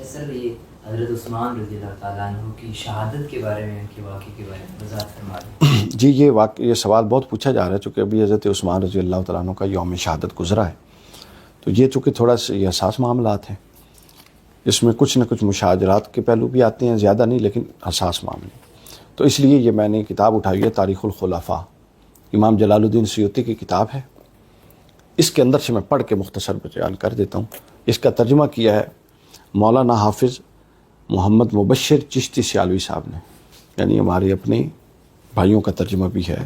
سر یہ حضرت عثمان رضی اللہ تعالیٰ عنہ کی شہادت کے بارے میں، ان کے واقعے کے بارے میں وضاحت فرما دیں۔ جی یہ سوال بہت پوچھا جا رہا ہے، چونکہ ابھی حضرت عثمان رضی اللہ تعالیٰ عنہ کا یوم شہادت گزرا ہے، تو یہ چونکہ تھوڑا سا یہ حساس معاملات ہیں، اس میں کچھ نہ کچھ مشاجرات کے پہلو بھی آتے ہیں، زیادہ نہیں لیکن حساس معاملے، تو اس لیے یہ میں نے کتاب اٹھائی ہے تاریخ الخلفاء، امام جلال الدین سیوطی کی کتاب ہے، اس کے اندر سے میں پڑھ کے مختصر بیان کر دیتا ہوں۔ اس کا ترجمہ کیا ہے مولانا حافظ محمد مبشر چشتی سیالوی صاحب نے، یعنی ہمارے اپنے بھائیوں کا ترجمہ بھی ہے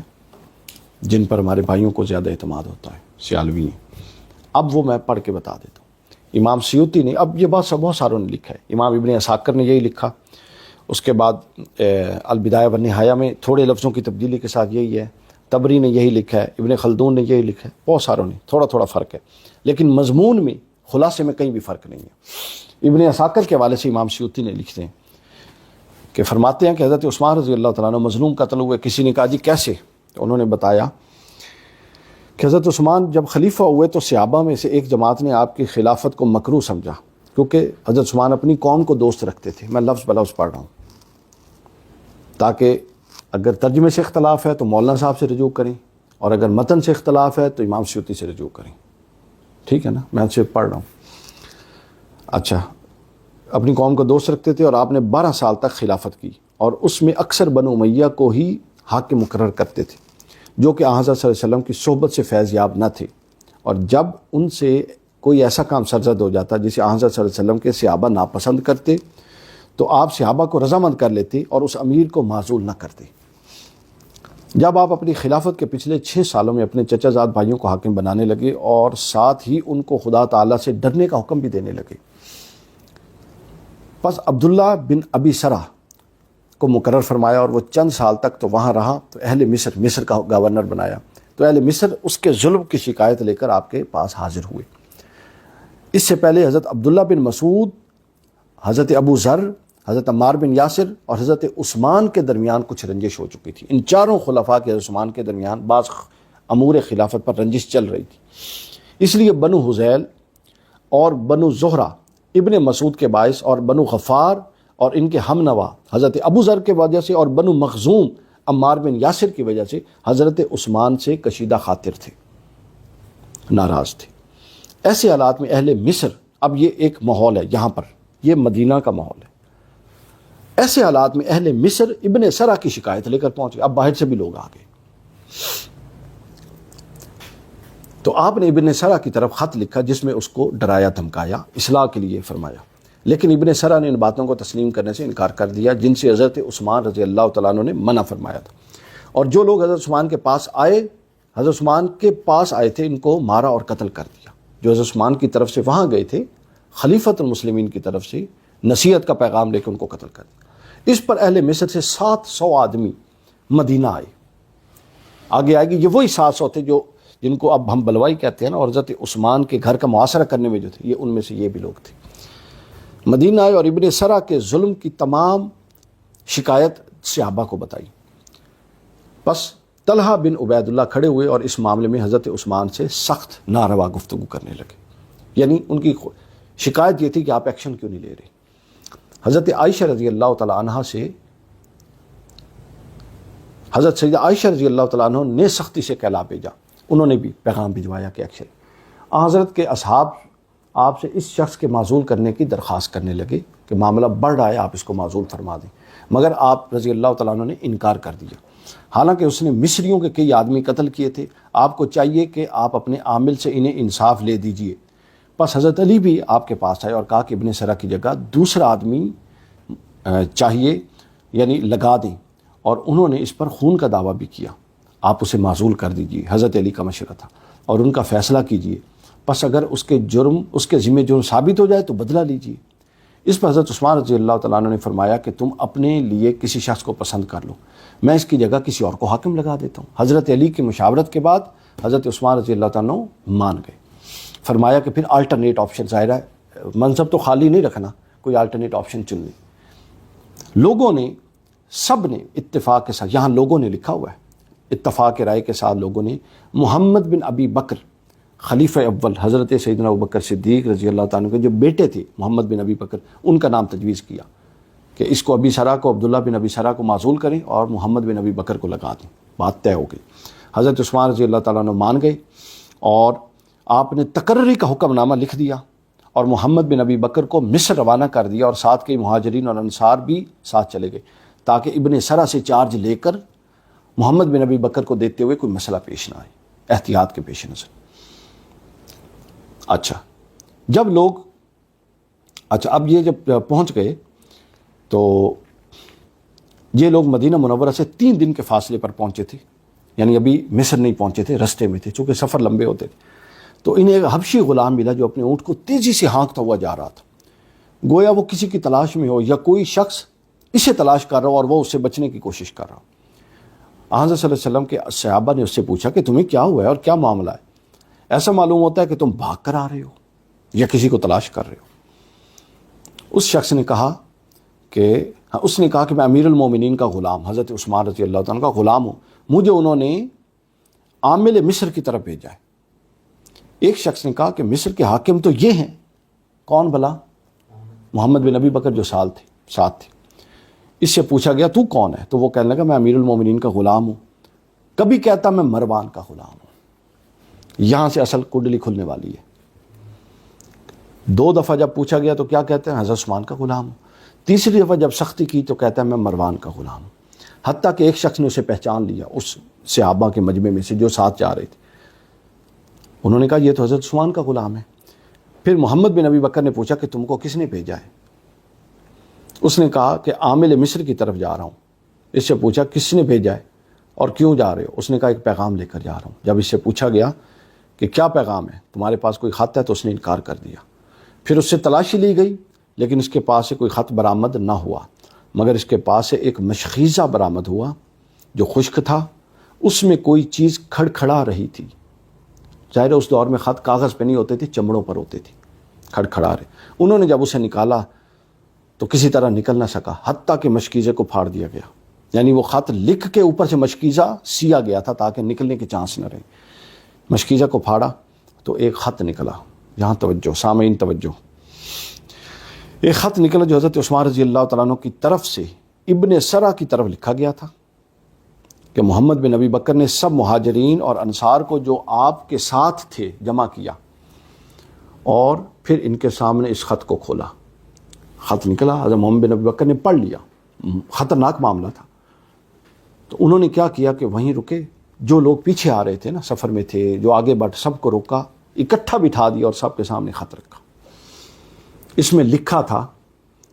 جن پر ہمارے بھائیوں کو زیادہ اعتماد ہوتا ہے، سیالوی ہیں۔ اب وہ میں پڑھ کے بتا دیتا ہوں۔ امام سیوطی نے، اب یہ بات بہت ساروں نے لکھا ہے، امام ابن عساکر نے یہی لکھا، اس کے بعد البدایہ والنہایہ میں تھوڑے لفظوں کی تبدیلی کے ساتھ یہی ہے، طبری نے یہی لکھا ہے، ابن خلدون نے یہی لکھا ہے، بہت ساروں نے، تھوڑا تھوڑا فرق ہے، لیکن مضمون میں، خلاصے میں کہیں بھی فرق نہیں ہے۔ ابن عساکر کے حوالے سے امام سیوطی نے لکھتے ہیں کہ فرماتے ہیں کہ حضرت عثمان رضی اللہ تعالیٰ عنہ مظلوم قتل ہوئے۔ کسی نے کہا جی کیسے؟ تو انہوں نے بتایا کہ حضرت عثمان جب خلیفہ ہوئے تو صحابہ میں سے ایک جماعت نے آپ کی خلافت کو مکروہ سمجھا، کیونکہ حضرت عثمان اپنی قوم کو دوست رکھتے تھے۔ میں لفظ بلفظ پڑھ رہا ہوں تاکہ اگر ترجمے سے اختلاف ہے تو مولانا صاحب سے رجوع کریں، اور اگر متن سے اختلاف ہے تو امام سیوطی سے رجوع کریں، ٹھیک ہے نا؟ میں صرف پڑھ رہا ہوں۔ اچھا، اپنی قوم کو دوست رکھتے تھے اور آپ نے 12 سال تک خلافت کی، اور اس میں اکثر بنو امیہ کو ہی حاکم مقرر کرتے تھے، جو کہ حضرت صلی اللہ علیہ وسلم کی صحبت سے فیض یاب نہ تھے، اور جب ان سے کوئی ایسا کام سرزد ہو جاتا جسے حضرت صلی اللہ علیہ وسلم کے صحابہ ناپسند کرتے تو آپ صحابہ کو رضامند کر لیتے اور اس امیر کو معزول نہ کرتے۔ جب آپ اپنی خلافت کے پچھلے 6 سالوں میں اپنے چچا زاد بھائیوں کو حاکم بنانے لگے اور ساتھ ہی ان کو خدا تعالیٰ سے ڈرنے کا حکم بھی دینے لگے، پس عبداللہ بن ابی سرح کو مقرر فرمایا اور وہ چند سال تک تو وہاں رہا، تو اہل مصر کا گورنر بنایا، تو اہل مصر اس کے ظلم کی شکایت لے کر آپ کے پاس حاضر ہوئے۔ اس سے پہلے حضرت عبداللہ بن مسعود، حضرت ابو ذر، حضرت عمار بن یاسر اور حضرت عثمان کے درمیان کچھ رنجش ہو چکی تھی۔ ان چاروں خلفاء کے حضرت عثمان کے درمیان بعض امور خلافت پر رنجش چل رہی تھی، اس لیے بنو حذیل اور بنو زہرہ ابن مسعود کے باعث اور بنو غفار اور ان کے ہم نوا حضرت ابو ذر کے وجہ سے اور بنو مخزوم عمار بن یاسر کی وجہ سے حضرت عثمان سے کشیدہ خاطر تھے، ناراض تھے۔ ایسے حالات میں اہل مصر، اب یہ ایک ماحول ہے یہاں پر، یہ مدینہ کا ماحول ہے، ایسے حالات میں اہل مصر ابن سرح کی شکایت لے کر پہنچ گئے، اب باہر سے بھی لوگ آ گئے، تو آپ نے ابن سرح کی طرف خط لکھا جس میں اس کو ڈرایا دھمکایا، اصلاح کے لیے فرمایا، لیکن ابن سرح نے ان باتوں کو تسلیم کرنے سے انکار کر دیا جن سے حضرت عثمان رضی اللہ تعالیٰ عنہ نے منع فرمایا تھا، اور جو لوگ حضرت عثمان کے پاس آئے تھے ان کو مارا اور قتل کر دیا۔ جو حضرت عثمان کی طرف سے وہاں گئے تھے خلیفۃ المسلمین کی طرف سے نصیحت کا پیغام لے کے ان کو قتل کر دیا۔ اس پر اہل مصر سے 700 آدمی مدینہ آئے، آگے آئے گی، یہ وہی 700 تھے جن کو اب ہم بلوائی کہتے ہیں نا، اور حضرت عثمان کے گھر کا محاصرہ کرنے میں جو تھے، یہ ان میں سے یہ بھی لوگ تھے، مدینہ آئے اور ابن سرح کے ظلم کی تمام شکایت صحابہ کو بتائی۔ پس طلحہ بن عبید اللہ کھڑے ہوئے اور اس معاملے میں حضرت عثمان سے سخت ناروا گفتگو کرنے لگے، یعنی ان کی شکایت یہ تھی کہ آپ ایکشن کیوں نہیں لے رہے۔ حضرت عائشہ رضی اللہ تعالیٰ عنہ سے حضرت سیدہ عائشہ رضی اللہ تعالیٰ عنہ نے سختی سے کہلا بھیجا، انہوں نے بھی پیغام بھجوایا کہ ایکشن۔ حضرت کے اصحاب آپ سے اس شخص کے معزول کرنے کی درخواست کرنے لگے کہ معاملہ بڑھ رہا ہے، آپ اس کو معزول فرما دیں، مگر آپ رضی اللہ تعالیٰ عنہ نے انکار کر دیا، حالانکہ اس نے مصریوں کے کئی آدمی قتل کیے تھے، آپ کو چاہیے کہ آپ اپنے عامل سے انہیں انصاف لے دیجئے۔ پس حضرت علی بھی آپ کے پاس آئے اور کہا کہ ابن سرح کی جگہ دوسرا آدمی چاہیے، یعنی لگا دیں، اور انہوں نے اس پر خون کا دعویٰ بھی کیا، آپ اسے معزول کر دیجئے، حضرت علی کا مشورہ تھا، اور ان کا فیصلہ کیجئے، پس اگر اس کے ذمہ جرم ثابت ہو جائے تو بدلہ لیجئے۔ اس پر حضرت عثمان رضی اللہ تعالیٰ عنہ نے فرمایا کہ تم اپنے لیے کسی شخص کو پسند کر لو، میں اس کی جگہ کسی اور کو حاکم لگا دیتا ہوں۔ حضرت علی کی مشاورت کے بعد حضرت عثمان رضی اللہ تعالیٰ عنہ مان گئے۔ فرمایا کہ پھر الٹرنیٹ آپشن، ظاہر ہے منصب تو خالی نہیں رکھنا، کوئی الٹرنیٹ آپشن چن لیں۔ لوگوں نے، سب نے اتفاق کے ساتھ، یہاں لوگوں نے لکھا ہوا ہے، اتفاق رائے کے ساتھ لوگوں نے محمد بن ابی بکر خلیفہ اول حضرت سیدنا ابوبکر صدیق رضی اللہ تعالیٰ کے جو بیٹے تھے محمد بن ابی بکر، ان کا نام تجویز کیا کہ اس کو ابی سرا کو، عبداللہ بن ابی سرا کو معزول کریں اور محمد بن ابی بکر کو لگا دیں۔ بات طے ہو گئی۔ حضرت عثمان رضی اللہ تعالیٰ عنہ مان گئے اور آپ نے تقرری کا حکم نامہ لکھ دیا اور محمد بن ابی بکر کو مصر روانہ کر دیا، اور ساتھ کے مہاجرین اور انصار بھی ساتھ چلے گئے تاکہ ابن سرا سے چارج لے کر محمد بن ابی بکر کو دیتے ہوئے کوئی مسئلہ پیش نہ آئے، احتیاط کے پیش نظر۔ اچھا جب لوگ اب یہ جب پہنچ گئے تو یہ لوگ مدینہ منورہ سے 3 دن کے فاصلے پر پہنچے تھے، یعنی ابھی مصر نہیں پہنچے تھے، رستے میں تھے، چونکہ سفر لمبے ہوتے تھے۔ تو انہیں ایک حبشی غلام ملا جو اپنے اونٹ کو تیزی سے ہانکتا ہوا جا رہا تھا، گویا وہ کسی کی تلاش میں ہو یا کوئی شخص اسے تلاش کر رہا ہو اور وہ اس سے بچنے کی کوشش کر رہا ہو۔ حضرت صلی اللہ علیہ وسلم کے صحابہ نے اس سے پوچھا کہ تمہیں کیا ہوا ہے اور کیا معاملہ ہے؟ ایسا معلوم ہوتا ہے کہ تم بھاگ کر آ رہے ہو یا کسی کو تلاش کر رہے ہو۔ اس شخص نے کہا کہ میں امیر المومنین کا غلام حضرت عثمان رضی اللہ تعالیٰ کا غلام ہوں، مجھے انہوں نے عامل مصر کی طرف بھیجا ہے۔ ایک شخص نے کہا کہ مصر کے حاکم تو یہ ہیں، کون بھلا؟ محمد بن ابی بکر جو ساتھ تھے۔ اس سے پوچھا گیا تو کون ہے؟ تو وہ کہنے لگا میں امیر المومنین کا غلام ہوں، کبھی کہتا میں مروان کا غلام ہوں۔ یہاں سے اصل کنڈلی کھلنے والی ہے۔ 2 دفعہ جب پوچھا گیا تو کیا کہتے ہیں؟ حضرت عثمان کا غلام ہوں۔ تیسری دفعہ جب سختی کی تو کہتا ہے میں مروان کا غلام ہوں، حتیٰ کہ ایک شخص نے اسے پہچان لیا اس صحابہ کے مجمع میں سے جو ساتھ جا رہے تھے۔ انہوں نے کہا یہ تو حضرت عثمان کا غلام ہے۔ پھر محمد بن ابی بکر نے پوچھا کہ تم کو کس نے بھیجا ہے؟ اس نے کہا کہ عامل مصر کی طرف جا رہا ہوں۔ اس سے پوچھا کس نے بھیجا ہے اور کیوں جا رہے ہو؟ اس نے کہا ایک پیغام لے کر جا رہا ہوں۔ جب اس سے پوچھا گیا کہ کیا پیغام ہے، تمہارے پاس کوئی خط ہے؟ تو اس نے انکار کر دیا۔ پھر اس سے تلاشی لی گئی لیکن اس کے پاس سے کوئی خط برآمد نہ ہوا، مگر اس کے پاس سے ایک مشخیزہ برآمد ہوا جو خشک تھا، اس میں کوئی چیز کھڑکھڑا رہی تھی۔ ظاہر ہے اس دور میں خط کاغذ پہ نہیں ہوتے تھے، چمڑوں پر ہوتے تھے، کھڑکھڑا رہے۔ انہوں نے جب اسے نکالا تو کسی طرح نکل نہ سکا، حتیٰ کہ مشکیزے کو پھاڑ دیا گیا، یعنی وہ خط لکھ کے اوپر سے مشکیزہ سیا گیا تھا تاکہ نکلنے کے چانس نہ رہے۔ مشکیزہ کو پھاڑا تو ایک خط نکلا، یہاں توجہ سامعین توجہ، ایک خط نکلا جو حضرت عثمان رضی اللہ تعالیٰ عنہ کی طرف سے ابن سرا کی طرف لکھا گیا تھا کہ محمد بن ابی بکر نے سب مہاجرین اور انصار کو جو آپ کے ساتھ تھے جمع کیا اور پھر ان کے سامنے اس خط کو کھولا۔ خط نکلا، حضرت محمد بن ابی بکر نے پڑھ لیا، خطرناک معاملہ تھا۔ تو انہوں نے کیا کیا کہ وہیں رکے، جو لوگ پیچھے آ رہے تھے نا، سفر میں تھے، جو آگے بڑھ، سب کو روکا، اکٹھا بٹھا دیا اور سب کے سامنے خط رکھا۔ اس میں لکھا تھا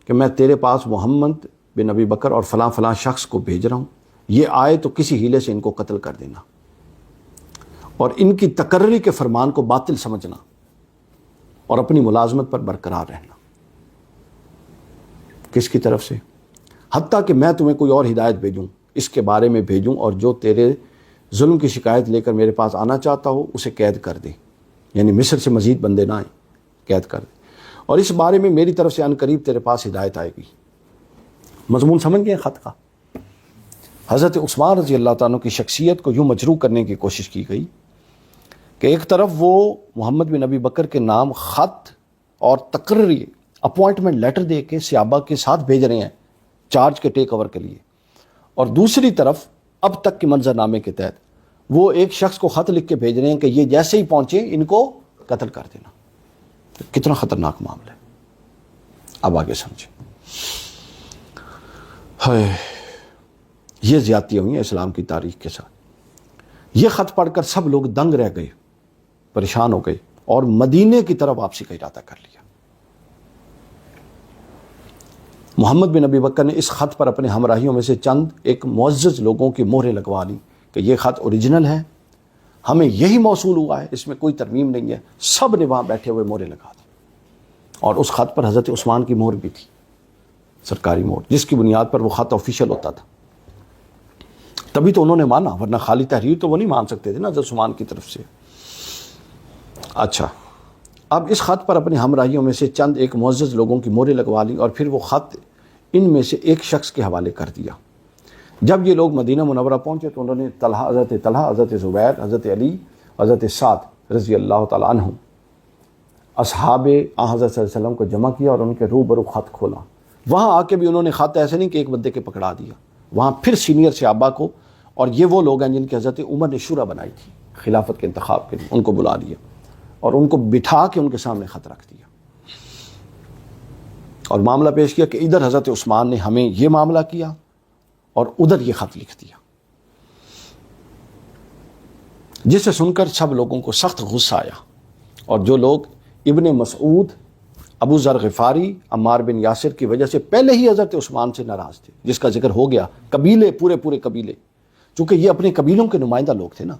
کہ میں تیرے پاس محمد بن ابی بکر اور فلاں فلاں شخص کو بھیج رہا ہوں، یہ آئے تو کسی ہیلے سے ان کو قتل کر دینا اور ان کی تقرری کے فرمان کو باطل سمجھنا اور اپنی ملازمت پر برقرار رہنا۔ کس کی طرف سے؟ حتیٰ کہ میں تمہیں کوئی اور ہدایت بھیجوں، اس کے بارے میں بھیجوں، اور جو تیرے ظلم کی شکایت لے کر میرے پاس آنا چاہتا ہو اسے قید کر دے، یعنی مصر سے مزید بندے نہ آئیں، قید کر دے، اور اس بارے میں میری طرف سے عنقریب تیرے پاس ہدایت آئے گی۔ مضمون سمجھ گئے خط کا؟ حضرت عثمان رضی اللہ تعالیٰ کی شخصیت کو یوں مجروح کرنے کی کوشش کی گئی کہ ایک طرف وہ محمد بن ابی بکر کے نام خط اور تقرری اپوائنٹمنٹ لیٹر دے کے صحابہ کے ساتھ بھیج رہے ہیں چارج کے ٹیک اوور کے لیے، اور دوسری طرف اب تک کے منظرنامے کے تحت وہ ایک شخص کو خط لکھ کے بھیج رہے ہیں کہ یہ جیسے ہی پہنچے ان کو قتل کر دینا۔ کتنا خطرناک معاملہ ہے، اب آگے سمجھیں۔ یہ زیادتیاں ہوئی ہیں اسلام کی تاریخ کے ساتھ۔ یہ خط پڑھ کر سب لوگ دنگ رہ گئے، پریشان ہو گئے اور مدینے کی طرف واپسی کا ارادہ کر لیا۔ محمد بن ابی بکر نے اس خط پر اپنے ہمراہیوں میں سے چند ایک معزز لوگوں کی مہریں لگوا لی کہ یہ خط اوریجنل ہے، ہمیں یہی موصول ہوا ہے، اس میں کوئی ترمیم نہیں ہے۔ سب نے وہاں بیٹھے ہوئے مہریں لگا دی، اور اس خط پر حضرت عثمان کی مہر بھی تھی، سرکاری مہر، جس کی بنیاد پر وہ خط آفیشیل ہوتا تھا۔ تبھی تو انہوں نے مانا، ورنہ خالی تحریر تو وہ نہیں مان سکتے تھے نا حضرت عثمان کی طرف سے۔ اچھا، اب اس خط پر اپنے ہمراہیوں میں سے چند ایک معزز لوگوں کی مہریں لگوا لی اور پھر وہ خط ان میں سے ایک شخص کے حوالے کر دیا۔ جب یہ لوگ مدینہ منورہ پہنچے تو انہوں نے حضرت طلحہ، حضرت زبیر، حضرت علی، حضرت سعد رضی اللہ تعالیٰ عنہ اصحاب حضرت صلی اللہ علیہ وسلم کو جمع کیا اور ان کے روبرو خط کھولا. وہاں آ کے بھی انہوں نے خط ایسے نہیں کہ ایک بندے کے پکڑا دیا, وہاں پھر سینئر صحابہ کو, اور یہ وہ لوگ ہیں جن کی حضرت عمر نے شورا بنائی تھی خلافت کے انتخاب کے لیے, ان کو بلا لیا اور ان کو بٹھا کے ان کے سامنے خط رکھ دیا اور معاملہ پیش کیا کہ ادھر حضرت عثمان نے ہمیں یہ معاملہ کیا اور ادھر یہ خط لکھ دیا, جسے سن کر سب لوگوں کو سخت غصہ آیا. اور جو لوگ ابن مسعود, ابو ذر غفاری, عمار بن یاسر کی وجہ سے پہلے ہی حضرت عثمان سے ناراض تھے, جس کا ذکر ہو گیا, قبیلے پورے قبیلے, چونکہ یہ اپنے قبیلوں کے نمائندہ لوگ تھے نا,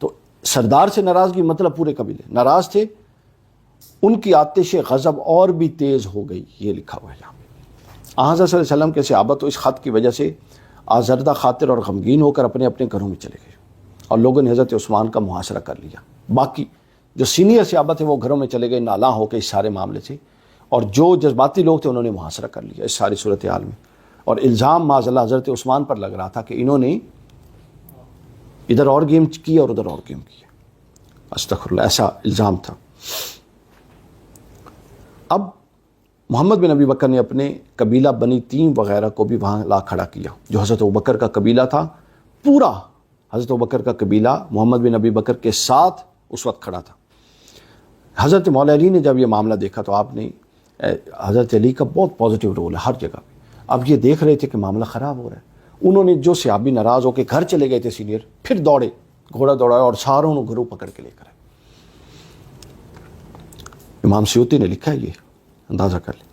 تو سردار سے ناراضگی مطلب پورے قبیلے ناراض تھے, ان کی آتش غضب اور بھی تیز ہو گئی. یہ لکھا ہوا ہے یہاں پہ. حضرت صلی اللہ علیہ وسلم کے صحابہ تو اس خط کی وجہ سے آزردہ خاطر اور غمگین ہو کر اپنے اپنے گھروں میں چلے گئے اور لوگوں نے حضرت عثمان کا محاصرہ کر لیا. باقی جو سینئر صحابہ تھے وہ گھروں میں چلے گئے نالاں ہو کے اس سارے معاملے سے, اور جو جذباتی لوگ تھے انہوں نے محاصرہ کر لیا اس ساری صورتحال میں. اور الزام معاذ اللہ حضرت عثمان پر لگ رہا تھا کہ انہوں نے ادھر اور گیم کی اور ادھر اور گیم کی. استغفر اللہ, ایسا الزام تھا. اب محمد بن ابی بکر نے اپنے قبیلہ بنی تیم وغیرہ کو بھی وہاں لا کھڑا کیا, جو حضرت ابوبکر کا قبیلہ تھا. پورا حضرت ابوبکر کا قبیلہ محمد بن ابی بکر کے ساتھ اس وقت کھڑا تھا. حضرت مولا علی نے جب یہ معاملہ دیکھا تو آپ نے, حضرت علی کا بہت پازیٹیو رول ہے ہر جگہ پہ, اب یہ دیکھ رہے تھے کہ معاملہ خراب ہو رہا ہے. انہوں نے جو صحابی ناراض ہو کے گھر چلے گئے تھے سینئر, پھر دوڑے, گھوڑا دوڑا اور ساروں نے گھروں پکڑ کے لے کر. امام سیوطی نے لکھا ہے, یہ اندازہ کر لیں.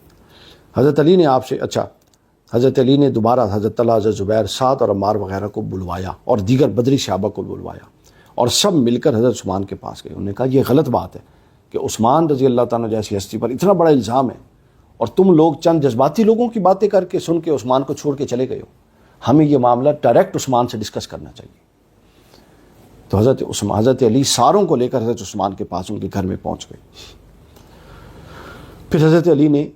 حضرت علی نے آپ سے, اچھا حضرت علی نے دوبارہ حضرت طلحہ, حضرت زبیر, سعد اور عمار وغیرہ کو بلوایا اور دیگر بدری صحابہ کو بلوایا اور سب مل کر حضرت عثمان کے پاس گئے. انہوں نے کہا یہ غلط بات ہے کہ عثمان رضی اللہ تعالیٰ جیسی ہستی پر اتنا بڑا الزام ہے اور تم لوگ چند جذباتی لوگوں کی باتیں کر کے سن کے عثمان کو چھوڑ کے چلے گئے ہو. ہمیں یہ معاملہ ڈائریکٹ عثمان سے ڈسکس کرنا چاہیے. تو حضرت علی ساروں کو لے کر حضرت عثمان کے پاس ان کے گھر میں پہنچ گئے. پھر حضرت علی نے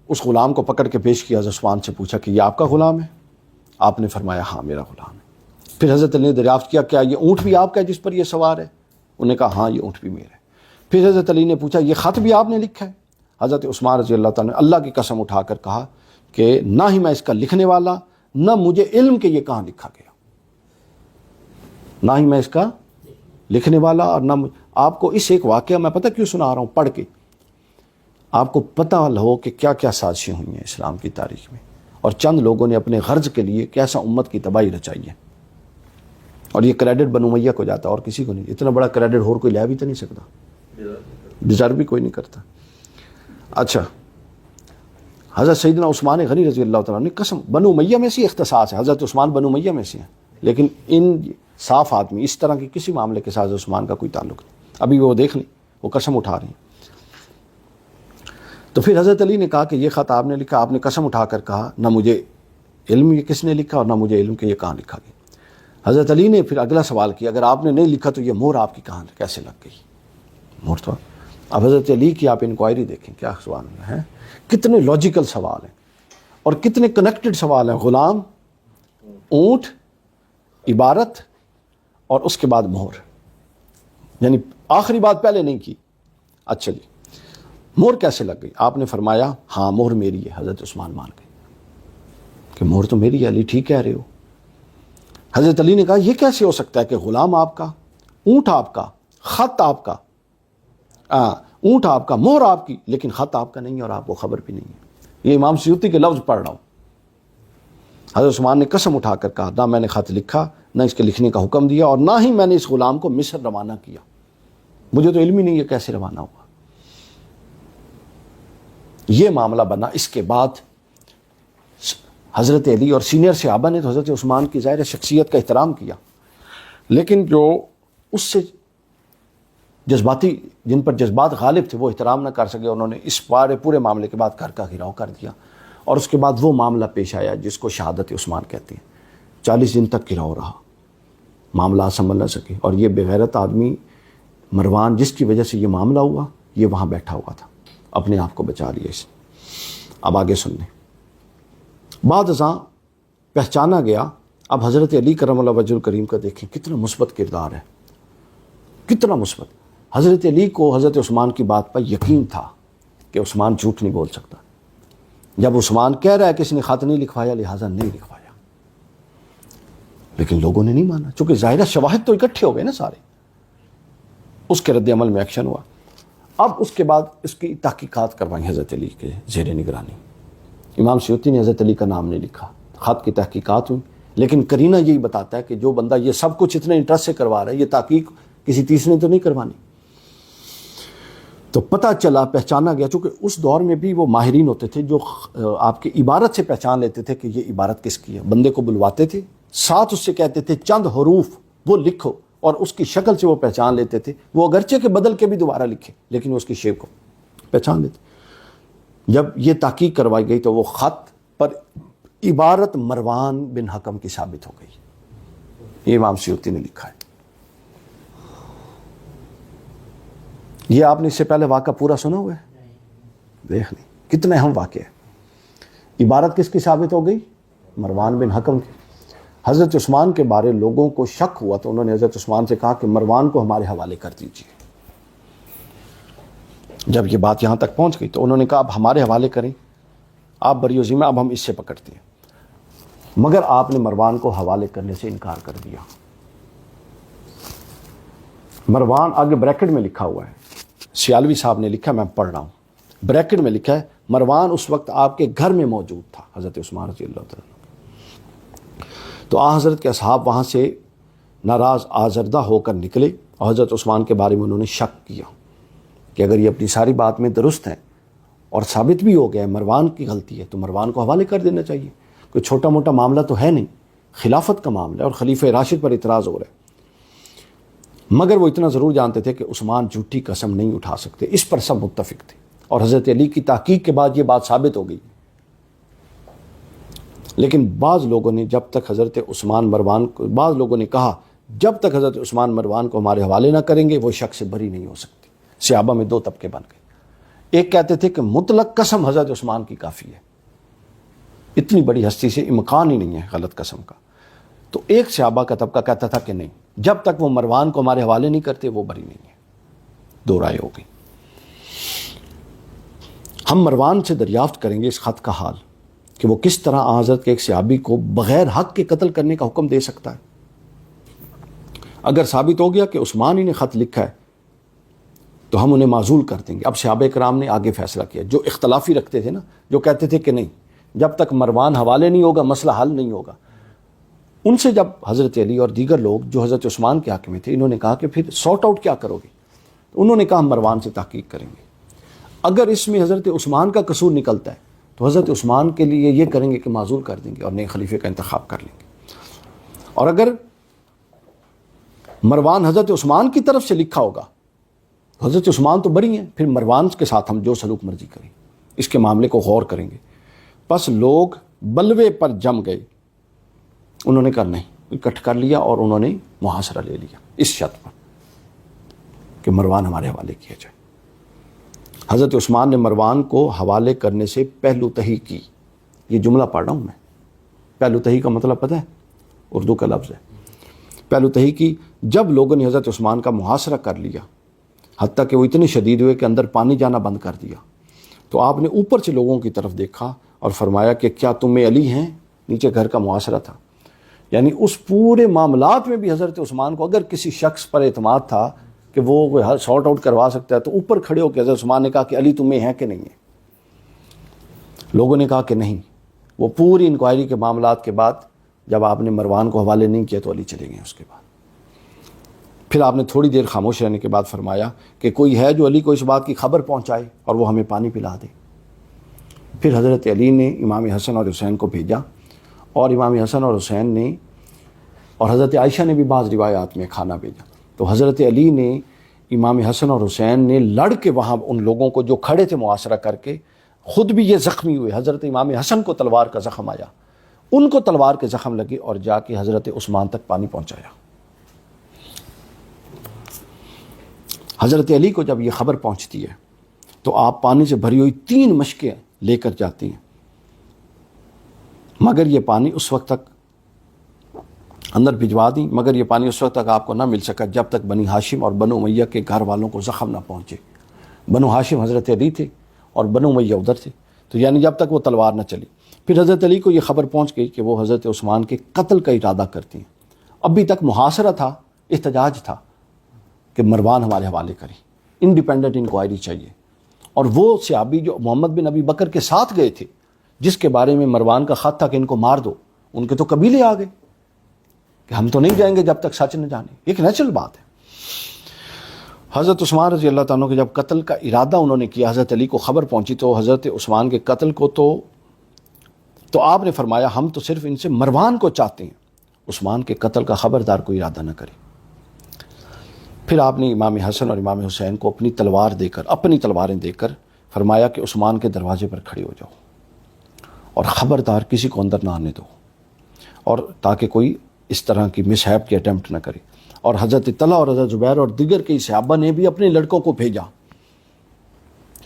اس غلام کو پکڑ کے پیش کیا. حضرت عثمان سے پوچھا کہ یہ آپ کا غلام ہے؟ آپ نے فرمایا ہاں میرا غلام ہے. پھر حضرت علی نے دریافت کیا کیا یہ اونٹ بھی آپ کا ہے جس پر یہ سوار ہے؟ انہوں نے کہا ہاں یہ اونٹ بھی میرا ہے. پھر حضرت علی نے پوچھا یہ خط بھی آپ نے لکھا ہے؟ حضرت عثمان رضی اللہ تعالیٰ نے اللہ کی قسم اٹھا کر کہا کہ نہ ہی میں اس کا لکھنے والا, نہ مجھے علم کہ یہ کہاں لکھا گیا. نہ ہی میں اس کا لکھنے والا اور نہ آپ کو اس ایک واقعہ میں پتہ کیوں سنا رہا ہوں پڑھ کے, آپ کو پتہ ہو کہ کیا کیا سازشیں ہوئی ہیں اسلام کی تاریخ میں, اور چند لوگوں نے اپنے غرض کے لیے کیسا امت کی تباہی رچائی ہے. اور یہ کریڈٹ بنو امیہ کو جاتا اور کسی کو نہیں. اتنا بڑا کریڈٹ اور کوئی لے بھی تو نہیں سکتا, ڈیزرو بھی کوئی نہیں کرتا. اچھا حضرت سیدنا عثمان غنی رضی اللہ تعالیٰ نے قسم, بنو امیہ میں سے اختصاص ہے, حضرت عثمان بنو امیہ میں سے ہیں, لیکن ان صاف آدمی اس طرح کے کسی معاملے کے ساتھ عثمان کا کوئی تعلق نہیں. ابھی وہ دیکھ لیں, وہ قسم اٹھا رہے ہیں. تو پھر حضرت علی نے کہا کہ یہ خط آپ نے لکھا. آپ نے قسم اٹھا کر کہا نہ مجھے علم یہ کس نے لکھا اور نہ مجھے علم کہ یہ کہاں لکھا گیا. حضرت علی نے پھر اگلا سوال کیا اگر آپ نے نہیں لکھا تو یہ مہر آپ کی کہاں کیسے لگ گئی؟ مہر تو اب حضرت علی کی آپ انکوائری دیکھیں کیا سوال ہے, کتنے لاجیکل سوال ہیں اور کتنے کنیکٹڈ سوال ہیں. غلام, اونٹ, عبارت اور اس کے بعد مہر, یعنی آخری بات پہلے نہیں کی. اچھا جی مہر کیسے لگ گئی؟ آپ نے فرمایا ہاں مہر میری ہے. حضرت عثمان مان گئے کہ مہر تو میری ہے. علی ٹھیک کہہ رہے ہو. حضرت علی نے کہا یہ کیسے ہو سکتا ہے کہ غلام آپ کا, اونٹ آپ کا, خط آپ کا, اونٹ آپ کا, مہر آپ کی, لیکن خط آپ کا نہیں ہے اور آپ کو خبر بھی نہیں ہے. یہ امام سیوطی کے لفظ پڑھ رہا ہوں. حضرت عثمان نے قسم اٹھا کر کہا نہ میں نے خط لکھا, نہ اس کے لکھنے کا حکم دیا, اور نہ ہی میں نے اس غلام کو مصر روانہ کیا. مجھے تو علم ہی نہیں ہے کیسے روانہ ہوا. یہ معاملہ بنا. اس کے بعد حضرت علی اور سینئر صحابہ نے تو حضرت عثمان کی ظاہر شخصیت کا احترام کیا, لیکن جو اس سے جذباتی, جن پر جذبات غالب تھے وہ احترام نہ کر سکے. انہوں نے اس پورے معاملے کے بعد گھر کا گھراؤ کر دیا, اور اس کے بعد وہ معاملہ پیش آیا جس کو شہادت عثمان کہتے ہیں. 40 دن تک گھراؤ رہا, معاملہ سنبھل نہ سکے. اور یہ بغیرت آدمی مروان, جس کی وجہ سے یہ معاملہ ہوا, یہ وہاں بیٹھا ہوا تھا, اپنے آپ کو بچا لیا اس نے. اب آگے سن لیں. بعد ازاں پہچانا گیا. اب حضرت علی کرم اللہ وجہ الکریم کا دیکھیں کتنا مثبت کردار ہے, کتنا مثبت. حضرت علی کو حضرت عثمان کی بات پر یقین تھا کہ عثمان جھوٹ نہیں بول سکتا. جب عثمان کہہ رہا ہے کہ اس نے خط نہیں لکھوایا لہٰذا نہیں لکھوایا، لیکن لوگوں نے نہیں مانا، چونکہ ظاہرہ شواہد تو اکٹھے ہو گئے نا سارے. اس کے رد عمل میں ایکشن ہوا. اب اس کے بعد اس کی تحقیقات کروائی حضرت علی کے زیر نگرانی. امام سیوطی نے حضرت علی کا نام نہیں لکھا، خط کی تحقیقات ہوئی، لیکن قرینہ یہی بتاتا ہے کہ جو بندہ یہ سب کچھ اتنے انٹرسٹ سے کروا رہا ہے، یہ تحقیق کسی تیسرے نے تو نہیں کروانی. تو پتہ چلا، پہچانا گیا، چونکہ اس دور میں بھی وہ ماہرین ہوتے تھے جو آپ کی عبارت سے پہچان لیتے تھے کہ یہ عبارت کس کی ہے. بندے کو بلواتے تھے، ساتھ اس سے کہتے تھے چند حروف وہ لکھو، اور اس کی شکل سے وہ پہچان لیتے تھے. وہ اگرچہ کہ بدل کے بھی دوبارہ لکھے لیکن اس کی شیپ کو پہچان لیتے. جب یہ تحقیق کروائی گئی تو وہ خط پر عبارت مروان بن حکم کی ثابت ہو گئی. یہ امام سیوطی نے لکھا ہے. یہ آپ نے اس سے پہلے واقعہ پورا سنا ہوا ہے؟ دیکھ لیں کتنا اہم واقعہ ہے. عبارت کس کی ثابت ہو گئی؟ مروان بن حکم کی. حضرت عثمان کے بارے لوگوں کو شک ہوا تو انہوں نے حضرت عثمان سے کہا کہ مروان کو ہمارے حوالے کر دیجیے. جب یہ بات یہاں تک پہنچ گئی تو انہوں نے کہا اب ہمارے حوالے کریں، آپ بری ذمہ، اب ہم اس سے پکڑتے ہیں. مگر آپ نے مروان کو حوالے کرنے سے انکار کر دیا. مروان آگے بریکٹ میں لکھا ہوا ہے، سیالوی صاحب نے لکھا، میں پڑھ رہا ہوں، بریکٹ میں لکھا ہے مروان اس وقت آپ کے گھر میں موجود تھا، حضرت عثمان رضی اللہ تعالیٰ. تو حضرت کے اصحاب وہاں سے ناراض آزردہ ہو کر نکلے اور حضرت عثمان کے بارے میں انہوں نے شک کیا کہ اگر یہ اپنی ساری بات میں درست ہیں اور ثابت بھی ہو گیا ہے مروان کی غلطی ہے تو مروان کو حوالے کر دینا چاہیے. کوئی چھوٹا موٹا معاملہ تو ہے نہیں، خلافت کا معاملہ ہے اور خلیفہ راشد پر اعتراض ہو رہا ہے. مگر وہ اتنا ضرور جانتے تھے کہ عثمان جھوٹی قسم نہیں اٹھا سکتے، اس پر سب متفق تھے. اور حضرت علی کی تحقیق کے بعد یہ بات ثابت ہو گئی. لیکن بعض لوگوں نے جب تک حضرت عثمان مروان کو، بعض لوگوں نے کہا جب تک حضرت عثمان مروان کو ہمارے حوالے نہ کریں گے وہ شک سے بری نہیں ہو سکتے. صحابہ میں دو طبقے بن گئے. ایک کہتے تھے کہ مطلق قسم حضرت عثمان کی کافی ہے، اتنی بڑی ہستی سے امکان ہی نہیں ہے غلط قسم کا. تو ایک صحابہ کا طبقہ کہتا تھا کہ نہیں، جب تک وہ مروان کو ہمارے حوالے نہیں کرتے وہ بری نہیں ہے. دو رائے ہو گئی. ہم مروان سے دریافت کریں گے اس خط کا حال کہ وہ کس طرح حضرت کے ایک صحابی کو بغیر حق کے قتل کرنے کا حکم دے سکتا ہے. اگر ثابت ہو گیا کہ عثمان ہی نے خط لکھا ہے تو ہم انہیں معزول کر دیں گے. اب صحابہ کرام نے آگے فیصلہ کیا، جو اختلافی رکھتے تھے نا، جو کہتے تھے کہ نہیں جب تک مروان حوالے نہیں ہوگا مسئلہ حل نہیں ہوگا، ان سے جب حضرت علی اور دیگر لوگ جو حضرت عثمان کے حق میں تھے انہوں نے کہا کہ پھر سارٹ آؤٹ کیا کرو گے؟ انہوں نے کہا ہم مروان سے تحقیق کریں گے. اگر اس میں حضرت عثمان کا قصور نکلتا ہے تو حضرت عثمان کے لیے یہ کریں گے کہ معزول کر دیں گے اور نئے خلیفے کا انتخاب کر لیں گے. اور اگر مروان حضرت عثمان کی طرف سے لکھا ہوگا، حضرت عثمان تو بری ہیں، پھر مروان کے ساتھ ہم جو سلوک مرضی کریں، اس کے معاملے کو غور کریں گے. پس لوگ بلوے پر جم گئے. انہوں نے کہا نہیں، اکٹھ کر لیا اور انہوں نے محاصرہ لے لیا اس شرط پر کہ مروان ہمارے حوالے کیا جائے. حضرت عثمان نے مروان کو حوالے کرنے سے پہلو تہی کی. یہ جملہ پڑھ رہا ہوں میں. پہلو تہی کا مطلب پتہ ہے؟ اردو کا لفظ ہے. پہلو تہی کی. جب لوگوں نے حضرت عثمان کا محاصرہ کر لیا، حتیٰ کہ وہ اتنے شدید ہوئے کہ اندر پانی جانا بند کر دیا، تو آپ نے اوپر سے لوگوں کی طرف دیکھا اور فرمایا کہ کیا تم میں علی ہیں؟ نیچے گھر کا محاصرہ تھا. یعنی اس پورے معاملات میں بھی حضرت عثمان کو اگر کسی شخص پر اعتماد تھا کہ وہ سارٹ آؤٹ کروا سکتا ہے تو اوپر کھڑے ہو کے حضرت عثمان نے کہا کہ علی تم میں ہیں کہ نہیں ہے؟ لوگوں نے کہا کہ نہیں. وہ پوری انکوائری کے معاملات کے بعد جب آپ نے مروان کو حوالے نہیں کیا تو علی چلے گئے. اس کے بعد پھر آپ نے تھوڑی دیر خاموش رہنے کے بعد فرمایا کہ کوئی ہے جو علی کو اس بات کی خبر پہنچائے اور وہ ہمیں پانی پلا دے. پھر حضرت علی نے امام حسن اور حسین کو بھیجا اور امام حسن اور حسین نے اور حضرت عائشہ نے بھی بعض روایات میں کھانا بھیجا. تو حضرت علی نے امام حسن اور حسین نے لڑ کے وہاں ان لوگوں کو جو کھڑے تھے محاصرہ کر کے، خود بھی یہ زخمی ہوئے. حضرت امام حسن کو تلوار کا زخم آیا، ان کو تلوار کے زخم لگے اور جا کے حضرت عثمان تک پانی پہنچایا. حضرت علی کو جب یہ خبر پہنچتی ہے تو آپ پانی سے بھری ہوئی 3 مشکیں لے کر جاتی ہیں، مگر یہ پانی اس وقت تک اندر بھجوا دیں، مگر یہ پانی اس وقت تک آپ کو نہ مل سکا جب تک بنی ہاشم اور بنو امیہ کے گھر والوں کو زخم نہ پہنچے۔ بنو ہاشم حضرت علی تھے اور بنو امیہ ادھر تھے، تو یعنی جب تک وہ تلوار نہ چلی۔ پھر حضرت علی کو یہ خبر پہنچ گئی کہ وہ حضرت عثمان کے قتل کا ارادہ کرتی ہیں۔ ابھی تک محاصرہ تھا، احتجاج تھا کہ مروان ہمارے حوالے کریں، انڈیپینڈنٹ انکوائری چاہیے۔ اور وہ صحابی جو محمد بن ابی بکر کے ساتھ گئے تھے، جس کے بارے میں مروان کا خط تھا کہ ان کو مار دو، ان کے تو قبیلے آ گئے کہ ہم تو نہیں جائیں گے جب تک سچ نہ جانے۔ ایک نیچرل بات ہے۔ حضرت عثمان رضی اللہ تعالیٰ کے جب قتل کا ارادہ انہوں نے کیا، حضرت علی کو خبر پہنچی تو حضرت عثمان کے قتل کو تو آپ نے فرمایا ہم تو صرف ان سے مروان کو چاہتے ہیں، عثمان کے قتل کا خبردار کوئی ارادہ نہ کرے۔ پھر آپ نے امام حسن اور امام حسین کو اپنی تلواریں دے کر فرمایا کہ عثمان کے دروازے پر کھڑے ہو جاؤ اور خبردار کسی کو اندر نہ آنے دو، اور تاکہ کوئی اس طرح کی مس ہیپ کی اٹیمپٹ نہ کرے۔ اور حضرت طلحہ اور حضرت زبیر اور دیگر کئی صحابہ نے بھی اپنے لڑکوں کو بھیجا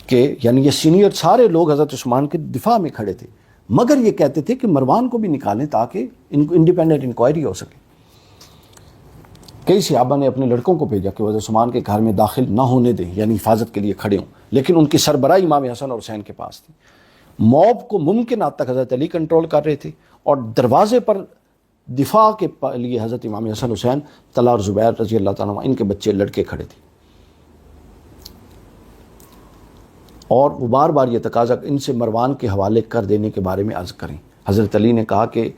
کہ یعنی یہ سینئر سارے لوگ حضرت عثمان کے دفاع میں کھڑے تھے، مگر یہ کہتے تھے کہ مروان کو بھی نکالیں تاکہ ان کو انڈیپینڈنٹ انکوائری ہو سکے۔ کئی صحابہ نے اپنے لڑکوں کو بھیجا کہ وہ حضرت عثمان کے گھر میں داخل نہ ہونے دیں، یعنی حفاظت کے لیے کھڑے ہوں، لیکن ان کی سربراہی امام حسن اور حسین کے پاس تھی۔ موب کو ممکن حد تک حضرت علی کنٹرول کر رہے تھے، اور دروازے پر دفاع کے لیے حضرت امام حسن حسین، طلحہ اور زبیر رضی اللہ تعالیٰ عنہ، ان کے بچے لڑکے کھڑے تھے۔ اور وہ بار بار یہ تقاضا ان سے مروان کے حوالے کر دینے کے بارے میں عرض کریں۔ حضرت علی نے کہا کہ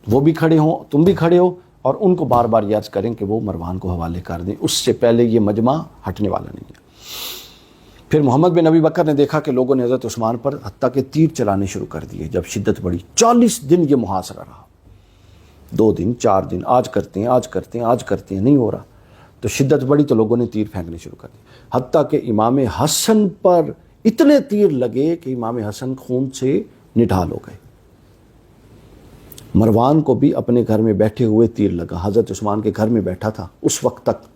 وہ بھی کھڑے ہوں، تم بھی کھڑے ہو، اور ان کو بار بار یہ عرض کریں کہ وہ مروان کو حوالے کر دیں، اس سے پہلے یہ مجمع ہٹنے والا نہیں ہے۔ پھر محمد بن ابی بکر نے دیکھا کہ لوگوں نے حضرت عثمان پر حتیٰ کہ تیر چلانے شروع کر دیے۔ جب شدت بڑھی، 40 دن یہ محاصرہ رہا، 2 دن 4 دن، آج کرتے ہیں، نہیں ہو رہا، تو شدت بڑھی تو لوگوں نے تیر پھینکنے شروع کر دیے، حتیٰ کہ امام حسن پر اتنے تیر لگے کہ امام حسن خون سے نڈھال ہو گئے۔ مروان کو بھی اپنے گھر میں بیٹھے ہوئے تیر لگا، حضرت عثمان کے گھر میں بیٹھا تھا اس وقت تک،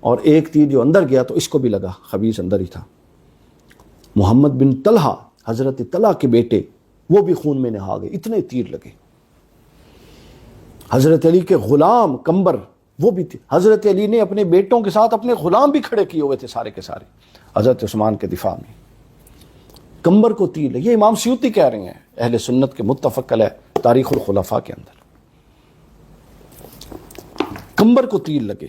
اور ایک تیر جو اندر گیا تو اس کو بھی لگا، خبیث اندر ہی تھا۔ محمد بن طلحہ، حضرت طلحہ کے بیٹے، وہ بھی خون میں نہا گئے، اتنے تیر لگے۔ حضرت علی کے غلام کمبر، وہ بھی تھے، حضرت علی نے اپنے بیٹوں کے ساتھ اپنے غلام بھی کھڑے کیے ہوئے تھے سارے کے سارے حضرت عثمان کے دفاع میں۔ کمبر کو تیر لگے، یہ امام سیوطی کہہ رہے ہیں اہل سنت کے متفق علیہ تاریخ الخلفاء کے اندر، کمبر کو تیر لگے۔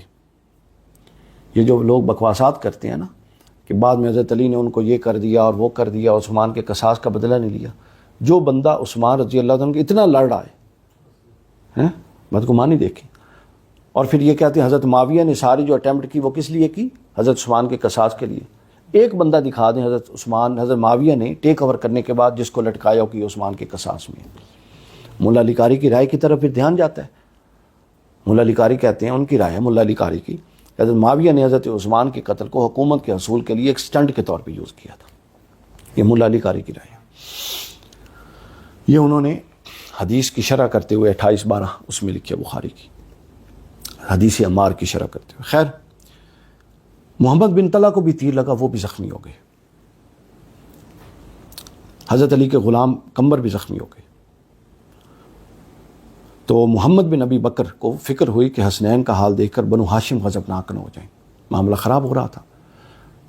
یہ جو لوگ بکواسات کرتے ہیں نا کہ بعد میں حضرت علی نے ان کو یہ کر دیا اور وہ کر دیا، عثمان کے قصاص کا بدلہ نہیں لیا، جو بندہ عثمان رضی اللہ عنہ کے اتنا لڑ رہا ہے، بدگمانی دیکھیں، اور پھر یہ کہتے ہیں حضرت معاویہ نے ساری جو اٹیمپٹ کی وہ کس لیے کی؟ حضرت عثمان کے قصاص کے لیے۔ ایک بندہ دکھا دیں حضرت معاویہ نے ٹیک اوور کرنے کے بعد جس کو لٹکایا ہو کہ عثمان کے قصاص میں۔ مولا علی قاری کی رائے کی طرف پھر دھیان جاتا ہے۔ مولا علی قاری کہتے ہیں، ان کی رائے ہے مولا علی قاری کی، حضرت معاویہ نے حضرت عثمان کے قتل کو حکومت کے حصول کے لیے ایک سٹنٹ کے طور پہ یوز کیا تھا۔ یہ مولا علی قاری کی رائے ہے۔ یہ انہوں نے حدیث کی شرح کرتے ہوئے 28-12 اس میں لکھی ہے بخاری کی، حدیث عمار کی شرح کرتے ہوئے۔ خیر، محمد بن طلحہ کو بھی تیر لگا، وہ بھی زخمی ہو گئے۔ حضرت علی کے غلام کمبر بھی زخمی ہو گئے۔ تو محمد بن ابی بکر کو فکر ہوئی کہ حسنین کا حال دیکھ کر بنو ہاشم غضبناک نہ ہو جائیں، معاملہ خراب ہو رہا تھا،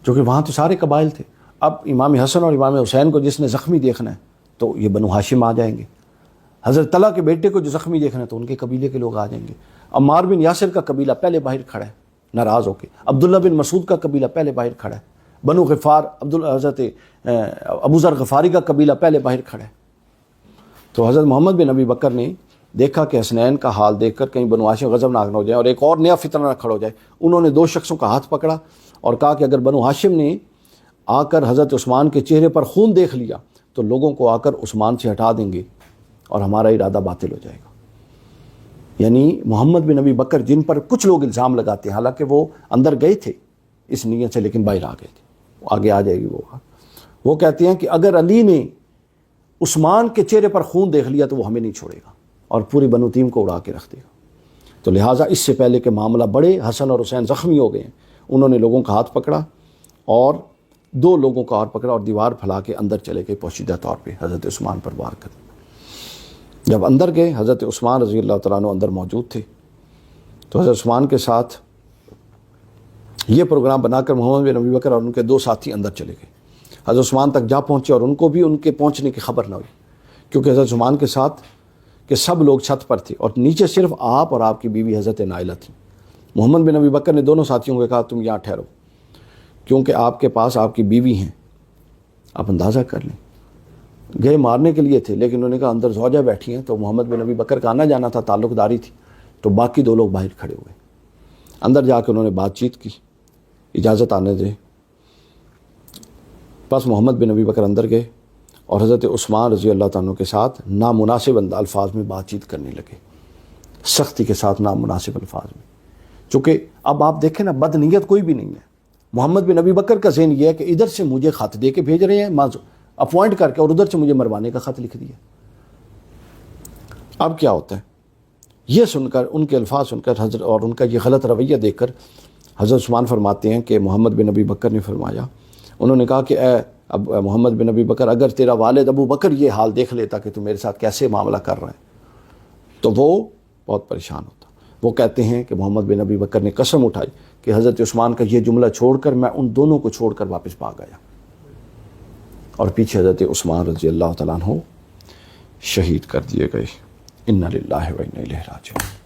کیونکہ وہاں تو سارے قبائل تھے۔ اب امام حسن اور امام حسین کو جس نے زخمی دیکھنا ہے تو یہ بنو ہاشم آ جائیں گے، حضرت طلحہ کے بیٹے کو جو زخمی دیکھنا ہے تو ان کے قبیلے کے لوگ آ جائیں گے۔ عمار بن یاسر کا قبیلہ پہلے باہر کھڑا ہے ناراض ہو کے، عبداللہ بن مسعود کا قبیلہ پہلے باہر کھڑا ہے، بنو غفار حضرت ابو ذر غفاری کا قبیلہ پہلے باہر کھڑا ہے۔ تو حضرت محمد بن ابی بکر نے دیکھا کہ حسنین کا حال دیکھ کر کہیں بنو ہاشم غضبناک نہ ہو جائے اور ایک اور نیا فتنہ نہ کھڑا ہو جائے۔ انہوں نے 2 شخصوں کا ہاتھ پکڑا اور کہا کہ اگر بنو ہاشم نے آ کر حضرت عثمان کے چہرے پر خون دیکھ لیا تو لوگوں کو آ کر عثمان سے ہٹا دیں گے اور ہمارا ارادہ باطل ہو جائے گا۔ یعنی محمد بن ابی بکر جن پر کچھ لوگ الزام لگاتے ہیں، حالانکہ وہ اندر گئے تھے اس نیت سے لیکن باہر آ گئے تھے، آگے آ جائے گی وہ کہتے ہیں کہ اگر علی نے عثمان کے چہرے پر خون دیکھ لیا تو وہ ہمیں نہیں چھوڑے گا اور پوری بنو تیم کو اڑا کے رکھ دے گا۔ تو لہٰذا اس سے پہلے کہ معاملہ بڑھے، حسن اور حسین زخمی ہو گئے ہیں، انہوں نے لوگوں کا ہاتھ پکڑا اور 2 لوگوں کا اور پکڑا اور دیوار پھیلا کے اندر چلے گئے، پوشیدہ طور پہ حضرت عثمان پر وار کر۔ جب اندر گئے حضرت عثمان رضی اللہ تعالیٰ عنہ اندر موجود تھے، تو حضرت عثمان کے ساتھ یہ پروگرام بنا کر محمد بن ابی بکر اور ان کے 2 ساتھی اندر چلے گئے. حضرت عثمان تک جا پہنچے اور ان کو بھی ان کے پہنچنے کی خبر نہ ہوئی، کیونکہ حضرت عثمان کے ساتھ کہ سب لوگ چھت پر تھے اور نیچے صرف آپ اور آپ کی بیوی حضرت نائلہ تھیں. محمد بن ابی بکر نے دونوں ساتھیوں کو کہا تم یہاں ٹھہرو، کیونکہ آپ کے پاس آپ کی بیوی ہیں، آپ اندازہ کر لیں. گئے مارنے کے لیے تھے، لیکن انہوں نے کہا اندر زوجہ بیٹھی ہیں. تو محمد بن ابی بکر کا آنا جانا تھا، تعلق داری تھی، تو باقی 2 لوگ باہر کھڑے ہوئے. اندر جا کے انہوں نے بات چیت کی، اجازت آنے دے. بس محمد بن ابی بکر اندر گئے اور حضرت عثمان رضی اللہ تعالیٰ کے ساتھ نامناسب الفاظ میں بات چیت کرنے لگے، سختی کے ساتھ نامناسب الفاظ میں. چونکہ اب آپ دیکھیں نا، بد نیت کوئی بھی نہیں ہے. محمد بن ابی بکر کا ذہن یہ ہے کہ ادھر سے مجھے خط دے کے بھیج رہے ہیں اپوائنٹ کر کے، اور ادھر سے مجھے مروانے کا خط لکھ دیا. اب کیا ہوتا ہے، یہ سن کر، ان کے الفاظ سن کر حضرت اور ان کا یہ غلط رویہ دیکھ کر حضرت عثمان فرماتے ہیں کہ محمد بن ابی بکر نے فرمایا، انہوں نے کہا کہ اے اب محمد بن ابی بکر، اگر تیرا والد ابو بکر یہ حال دیکھ لیتا کہ تو میرے ساتھ کیسے معاملہ کر رہا ہے، تو وہ بہت پریشان ہوتا. وہ کہتے ہیں کہ محمد بن ابی بکر نے قسم اٹھائی کہ حضرت عثمان کا یہ جملہ چھوڑ کر میں ان دونوں کو چھوڑ کر واپس بھاگ آیا، اور پیچھے حضرت عثمان رضی اللہ تعالیٰ عنہ شہید کر دیے گئے. انا للہ و انا الیہ راجعون.